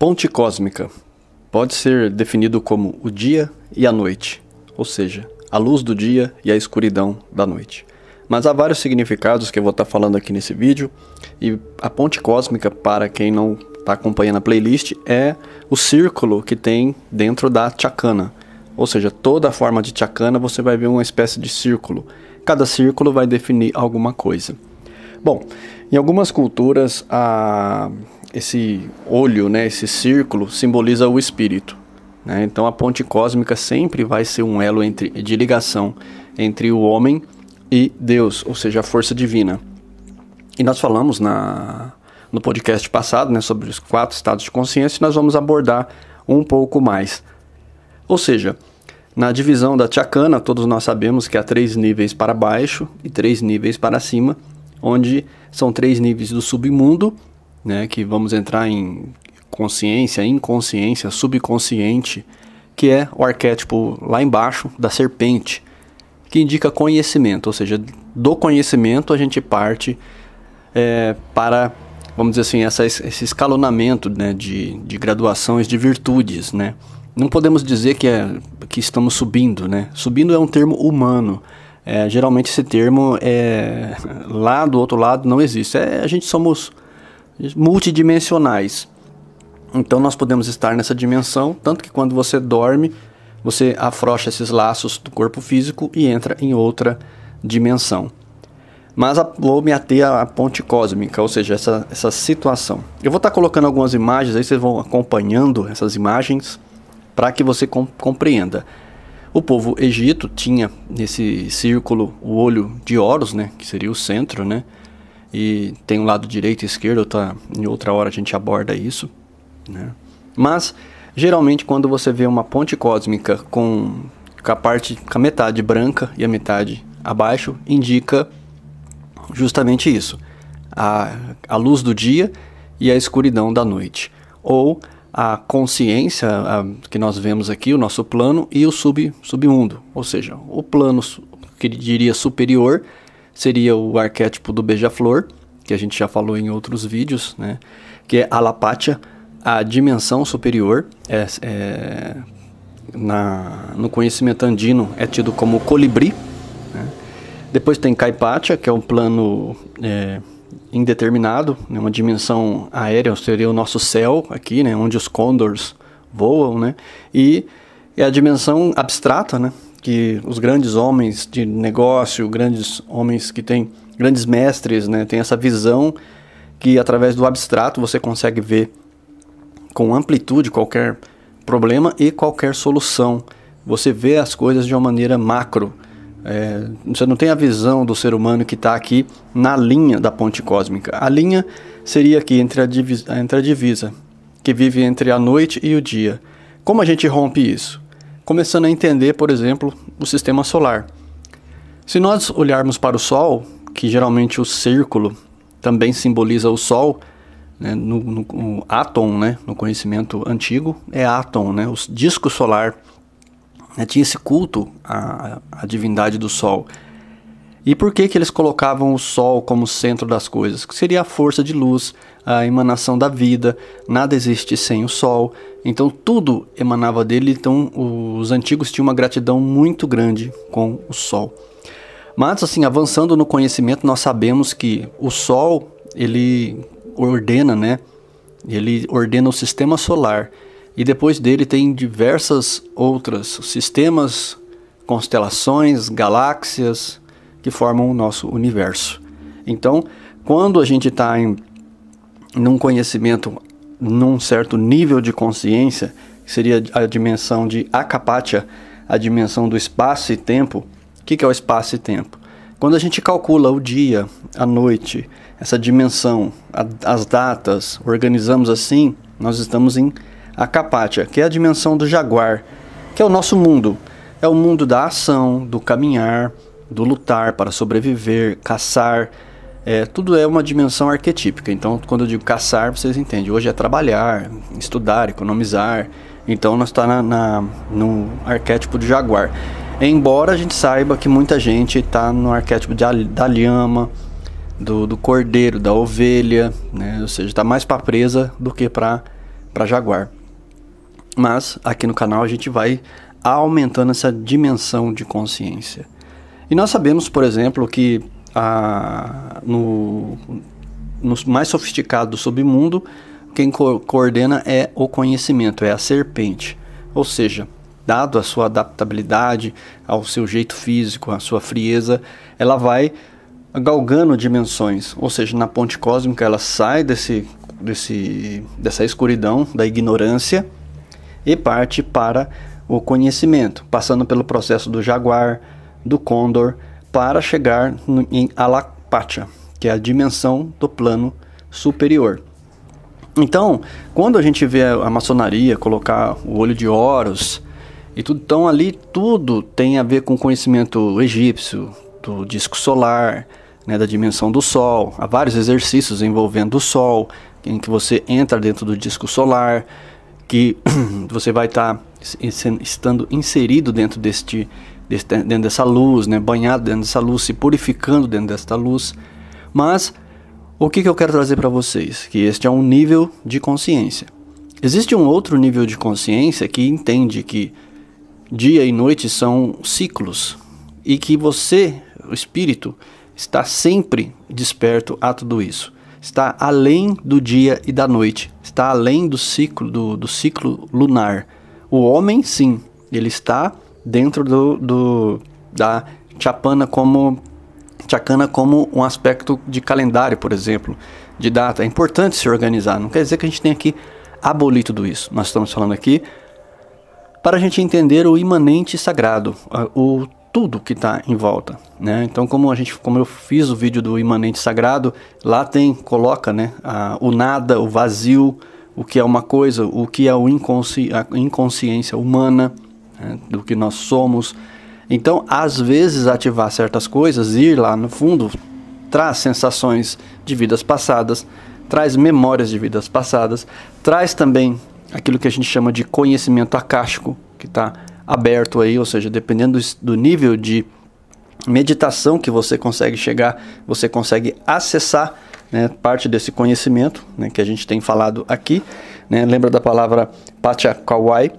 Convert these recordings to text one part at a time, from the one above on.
Ponte cósmica pode ser definido como o dia e a noite, ou seja, a luz do dia e a escuridão da noite. Mas há vários significados que eu vou estar falando aqui nesse vídeo, e a ponte cósmica, para quem não está acompanhando a playlist, é o círculo que tem dentro da Chakana. Ou seja, toda a forma de Chakana você vai ver uma espécie de círculo. Cada círculo vai definir alguma coisa. Bom, em algumas culturas, esse olho, esse círculo, simboliza o espírito. Então a ponte cósmica sempre vai ser um elo de ligação entre o homem e Deus, ou seja, a força divina. E nós falamos no podcast passado sobre os 4 estados de consciência, e nós vamos abordar um pouco mais. Ou seja, na divisão da Chakana, todos nós sabemos que há 3 níveis para baixo e 3 níveis para cima, onde são 3 níveis do submundo, que vamos entrar em consciência, inconsciência, subconsciente, que é o arquétipo lá embaixo da serpente, que indica conhecimento, ou seja, do conhecimento a gente parte para, vamos dizer assim, esse escalonamento de graduações de virtudes, Não podemos dizer que estamos subindo, Subindo é um termo humano. Geralmente esse termo lá do outro lado não existe. A gente somos multidimensionais. Então nós podemos estar nessa dimensão, tanto que quando você dorme, você afrouxa esses laços do corpo físico e entra em outra dimensão. Mas vou me ater à ponte cósmica, ou seja, essa situação. Eu vou estar colocando algumas imagens, aí vocês vão acompanhando essas imagens para que você compreenda. O povo egito tinha nesse círculo o olho de Horus, que seria o centro, e tem um lado direito e esquerdo, em outra hora a gente aborda isso, Mas, geralmente, quando você vê uma ponte cósmica com a metade branca e a metade abaixo, indica justamente isso, a luz do dia e a escuridão da noite, ou a consciência que nós vemos aqui, o nosso plano, e o submundo, ou seja, o plano que ele diria superior seria o arquétipo do beija-flor, que a gente já falou em outros vídeos, que é Alapatya, a dimensão superior. No conhecimento andino é tido como colibri. Depois tem Kaipatya, que é um plano indeterminado, uma dimensão aérea, seria o nosso céu aqui, onde os condors voam, e é a dimensão abstrata, que os grandes homens de negócio, grandes homens que têm, grandes mestres, têm essa visão que através do abstrato você consegue ver com amplitude qualquer problema e qualquer solução. Você vê as coisas de uma maneira macro. Você não tem a visão do ser humano que está aqui na linha da ponte cósmica. A linha seria aqui entre a divisa, que vive entre a noite e o dia. Como a gente rompe isso? Começando a entender, por exemplo, o sistema solar. Se nós olharmos para o Sol, que geralmente o círculo também simboliza o Sol, no átomo, no conhecimento antigo, é átomo, o disco solar. Tinha esse culto à divindade do Sol. E por que eles colocavam o Sol como centro das coisas? Que seria a força de luz, a emanação da vida, nada existe sem o Sol, então tudo emanava dele, então os antigos tinham uma gratidão muito grande com o Sol. Mas assim, avançando no conhecimento, nós sabemos que o Sol, ele ordena, ele ordena o sistema solar, e depois dele tem diversas outras sistemas, constelações, galáxias, que formam o nosso universo. Então, quando a gente está num conhecimento, num certo nível de consciência, que seria a dimensão de Akapatya, a dimensão do espaço e tempo. O que é o espaço e tempo? Quando a gente calcula o dia, a noite, essa dimensão, as datas, organizamos assim, nós estamos em Akapatya, que é a dimensão do jaguar, que é o nosso mundo. É o mundo da ação, do caminhar, do lutar para sobreviver, caçar. Tudo é uma dimensão arquetípica. Então, quando eu digo caçar, vocês entendem. Hoje é trabalhar, estudar, economizar. Então, nós estamos no arquétipo do jaguar. Embora a gente saiba que muita gente está no arquétipo da lhama, do cordeiro, da ovelha, né? Ou seja, está mais para presa do que para para Jaguar. Mas aqui no canal a gente vai aumentando essa dimensão de consciência. E nós sabemos, por exemplo, que no mais sofisticado do submundo, quem coordena é o conhecimento, é a serpente. Ou seja, dado a sua adaptabilidade, ao seu jeito físico, a sua frieza, ela vai galgando dimensões. Ou seja, na ponte cósmica ela sai dessa escuridão, da ignorância, e parte para o conhecimento, passando pelo processo do jaguar, do condor, para chegar em Alakpacha, que é a dimensão do plano superior. Então, quando a gente vê a maçonaria colocar o olho de Horus e tudo, então ali tudo tem a ver com o conhecimento egípcio, do disco solar, né, da dimensão do Sol. Há vários exercícios envolvendo o Sol, em que você entra dentro do disco solar, que você vai estar estando inserido dentro dentro dessa luz, né, banhado dentro dessa luz, se purificando dentro desta luz. Mas o que eu quero trazer para vocês? Que este é um nível de consciência. Existe um outro nível de consciência que entende que dia e noite são ciclos e que você, o espírito, está sempre desperto a tudo isso. Está além do dia e da noite, está além do ciclo do ciclo lunar. O homem, sim, ele está dentro da Chakana como um aspecto de calendário, por exemplo, de data. É importante se organizar, não quer dizer que a gente tenha que abolir tudo isso. Nós estamos falando aqui para a gente entender o imanente sagrado, o tudo que está em volta, né? Então, como eu fiz o vídeo do imanente sagrado, lá coloca, né, o nada, o vazio, o que é uma coisa, o que é a inconsciência humana, né, do que nós somos. Então, às vezes, ativar certas coisas, ir lá no fundo, traz sensações de vidas passadas, traz memórias de vidas passadas, traz também aquilo que a gente chama de conhecimento akáshico, que está aberto aí, ou seja, dependendo do nível de meditação que você consegue chegar, você consegue acessar, né, parte desse conhecimento, né, que a gente tem falado aqui, né? Lembra da palavra Pachakawai,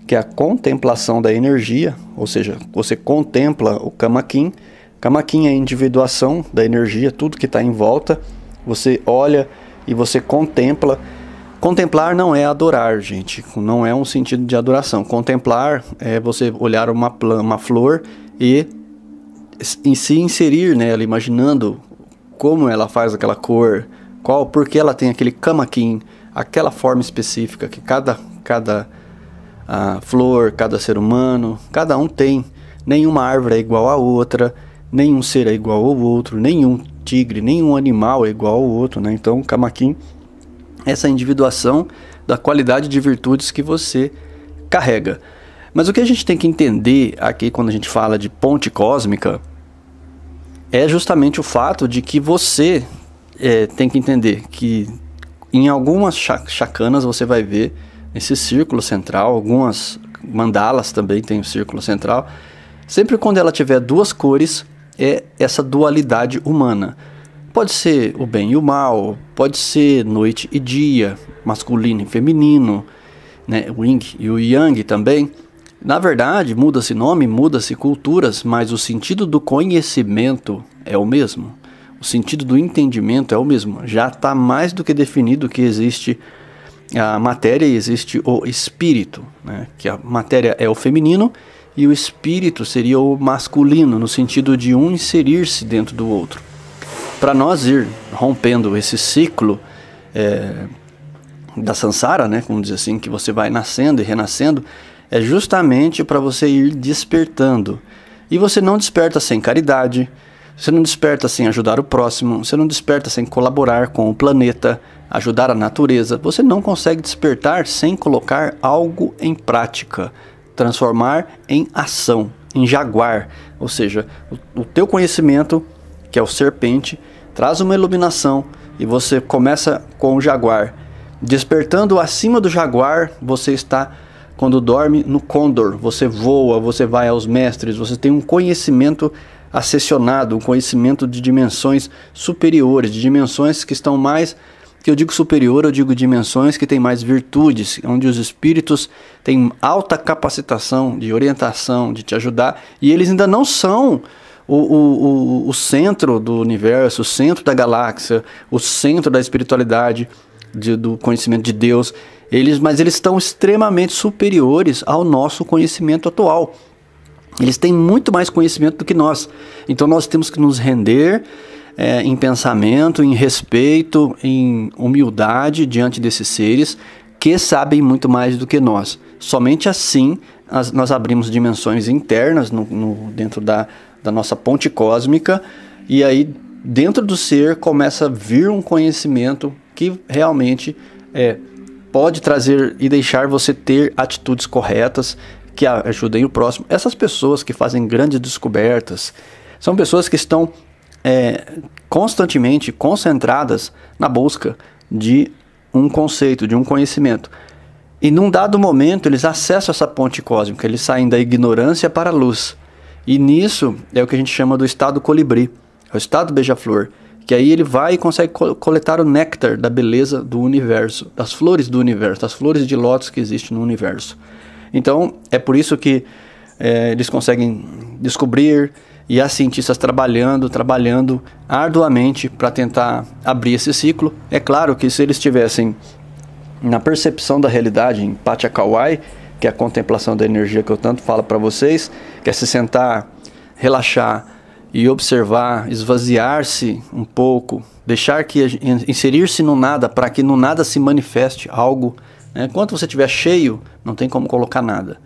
que é a contemplação da energia, ou seja, você contempla o Kamakin. Kamakin é a individuação da energia, tudo que está em volta, você olha e você contempla. Contemplar não é adorar, gente, não é um sentido de adoração. Contemplar é você olhar uma flor e se inserir nela, imaginando como ela faz aquela cor, por que ela tem aquele Kamakin, aquela forma específica que cada flor, cada ser humano, cada um tem. Nenhuma árvore é igual a outra, nenhum ser é igual ao outro, nenhum tigre, nenhum animal é igual ao outro, né? Então, Kamakin, essa individuação da qualidade de virtudes que você carrega. Mas o que a gente tem que entender aqui quando a gente fala de ponte cósmica é justamente o fato de que você tem que entender que em algumas chakanas você vai ver esse círculo central, algumas mandalas também tem o círculo central. Sempre quando ela tiver duas cores, é essa dualidade humana. Pode ser o bem e o mal, pode ser noite e dia, masculino e feminino, né? O yin e o yang também. Na verdade, muda-se nome, muda-se culturas, mas o sentido do conhecimento é o mesmo. O sentido do entendimento é o mesmo. Já está mais do que definido que existe a matéria e existe o espírito, né? Que a matéria é o feminino e o espírito seria o masculino, no sentido de um inserir-se dentro do outro. Para nós ir rompendo esse ciclo da samsara, né, vamos dizer assim, que você vai nascendo e renascendo, é justamente para você ir despertando. E você não desperta sem caridade, você não desperta sem ajudar o próximo, você não desperta sem colaborar com o planeta, ajudar a natureza. Você não consegue despertar sem colocar algo em prática, transformar em ação, em jaguar. Ou seja, o teu conhecimento, que é o serpente, traz uma iluminação e você começa com o jaguar. Despertando acima do jaguar, você está, quando dorme, no condor. Você voa, você vai aos mestres, você tem um conhecimento acessionado, um conhecimento de dimensões superiores, de dimensões que estão mais Que eu digo superior, eu digo dimensões que têm mais virtudes, onde os espíritos têm alta capacitação de orientação, de te ajudar, e eles ainda não são o centro do universo, o centro da galáxia, o centro da espiritualidade, do conhecimento de Deus, mas eles estão extremamente superiores ao nosso conhecimento atual. Eles têm muito mais conhecimento do que nós. Então nós temos que nos render em pensamento, em respeito, em humildade diante desses seres que sabem muito mais do que nós. Somente assim nós abrimos dimensões internas dentro da nossa ponte cósmica, e aí dentro do ser começa a vir um conhecimento que realmente pode trazer e deixar você ter atitudes corretas que ajudem o próximo. Essas pessoas que fazem grandes descobertas são pessoas que estão constantemente concentradas na busca de um conceito, de um conhecimento. E num dado momento eles acessam essa ponte cósmica, eles saem da ignorância para a luz. E nisso é o que a gente chama do estado colibri, é o estado beija-flor, que aí ele vai e consegue coletar o néctar da beleza do universo, das flores do universo, das flores de lótus que existem no universo. Então é por isso que eles conseguem descobrir, e há cientistas trabalhando arduamente para tentar abrir esse ciclo. É claro que se eles tivessem na percepção da realidade, em Pachacauai, que é a contemplação da energia que eu tanto falo para vocês, que é se sentar, relaxar e observar, esvaziar-se um pouco, deixar que inserir-se no nada, para que no nada se manifeste algo. Enquanto você estiver cheio, não tem como colocar nada.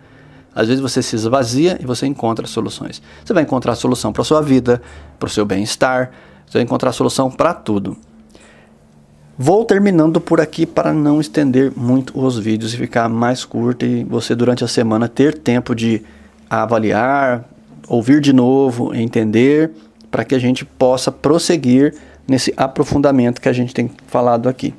Às vezes você se esvazia e você encontra soluções. Você vai encontrar solução para a sua vida, para o seu bem-estar, você vai encontrar solução para tudo. Vou terminando por aqui para não estender muito os vídeos e ficar mais curto, e você durante a semana ter tempo de avaliar, ouvir de novo, entender, para que a gente possa prosseguir nesse aprofundamento que a gente tem falado aqui.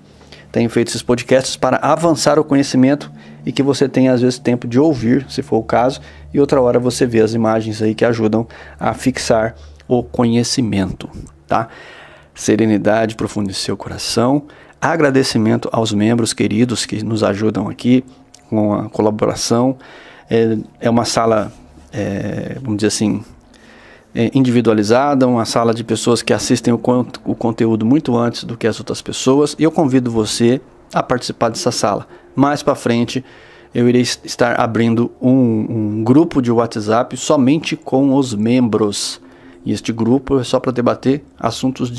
Tenho feito esses podcasts para avançar o conhecimento e que você tenha às vezes tempo de ouvir, se for o caso, e outra hora você vê as imagens aí que ajudam a fixar o conhecimento, tá? Serenidade, profundidade do seu coração, agradecimento aos membros queridos que nos ajudam aqui com a colaboração. É uma sala, vamos dizer assim, individualizada, uma sala de pessoas que assistem o conteúdo muito antes do que as outras pessoas, e eu convido você a participar dessa sala. Mais para frente eu irei estar abrindo um grupo de WhatsApp somente com os membros, e este grupo é só para debater assuntos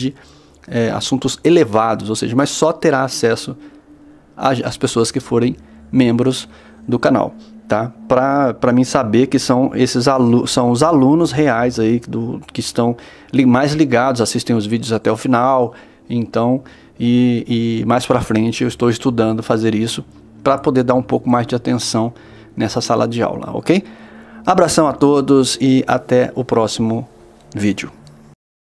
elevados, ou seja, mas só terá acesso às pessoas que forem membros do canal, tá? Para mim saber que são os alunos reais aí que estão mais ligados, assistem os vídeos até o final. Então, e mais para frente eu estou estudando fazer isso para poder dar um pouco mais de atenção nessa sala de aula, ok? Abração a todos e até o próximo vídeo.